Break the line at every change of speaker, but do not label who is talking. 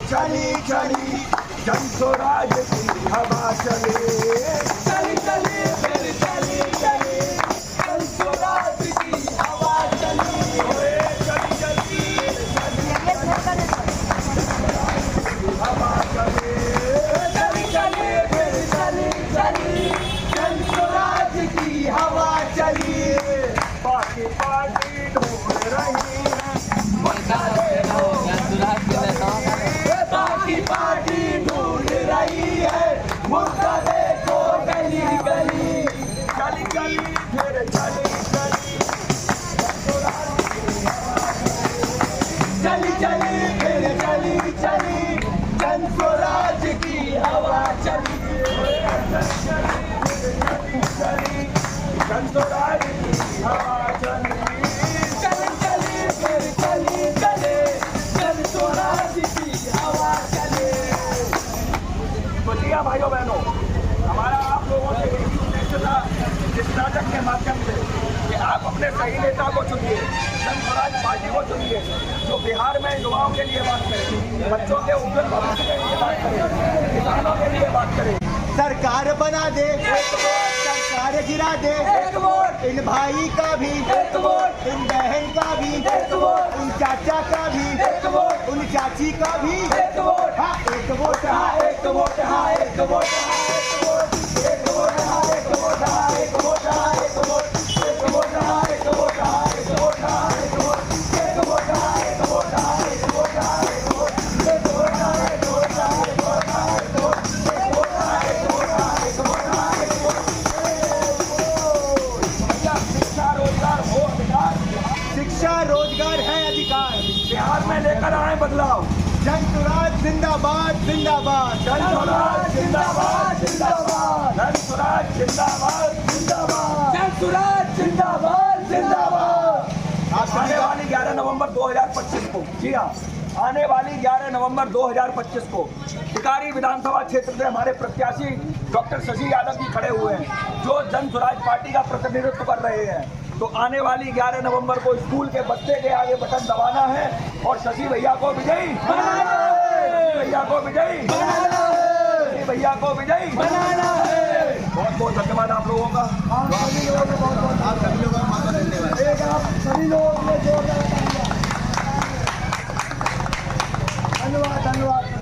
चली चली जन स्वराज की हवा चले, चली चली फिर चली चली जन स्वराज की हवा चली, चली चली हवा चले, चली चली फिर चली चली जन स्वराज की हवा चली। बाकी पार्टी ढूंढ रही है बाकी पार्टी ढूंढ रही है मुद्दा देखो गली गली, चली चली फिर चली चली चली चली फिर चली चली जन स्वराज की हवा चली, चली चली जन स्वराज की हवा चली, चली चली फिर चली चले जन स्वराज की हवा चले। तो जी हाँ भाइयों बहनों, हमारा आप लोगों से एक ही उद्देश्य था इस नाटक के माध्यम से कि आप अपने सही नेता को चुनिए, जन स्वराज पार्टी को चुनिए जो बिहार में युवाओं के लिए बात करे, बच्चों के उज्जवल भविष्य के लिए बात करे, किसानों के लिए बात करे।
सरकार बना दे एक वोट, सरकार गिरा दे एक वोट, इन भाई का भी एक वोट, इन बहन का भी एक वोट, उन चाचा का भी एक वोट, उन चाची का भी एक वोट, हाँ एक वोट, हाँ एक वोट, हाँ एक वोट, हाँ एक वोट, एक वोट, हाँ एक वोट, हाँ एक वोट, हाँ एक वोट, एक वोट, हाँ एक वोट, हाँ एक वोट, हाँ एक वोट, एक वोट, हाँ एक वोट, हाँ एक वोट, हाँ एक वोट, एक वोट, हाँ एक वोट, हाँ एक वोट, हाँ एक वोट, शिक्षा रोजगार है अधिकार,
बिहार में लेकर आए बदलाव,
जन स्वराज जिंदाबाद जिंदाबाद,
जन स्वराज जिंदाबाद जिंदाबाद, जन स्वराज जिंदाबाद जिंदाबाद,
जन स्वराज जिंदाबाद जिंदाबाद।
आने वाली 11 नवंबर 2025 को, जी हाँ, आने वाली 11 नवंबर 2025 को टिकारी विधानसभा क्षेत्र से हमारे प्रत्याशी डॉक्टर शशि यादव जी खड़े हुए हैं जो जन स्वराज पार्टी का प्रतिनिधित्व कर रहे हैं। तो आने वाली 11 नवंबर को स्कूल के बच्चे के आगे बटन दबाना है और शशि भैया को विजयी बनाना है, भैया को विजयी बनाना है, शशि भैया को विजयी बनाना है। बहुत बहुत धन्यवाद आप लोगों का,
आप सभी लोगों को बहुत बहुत धन्यवाद। धन्यवाद धन्यवाद।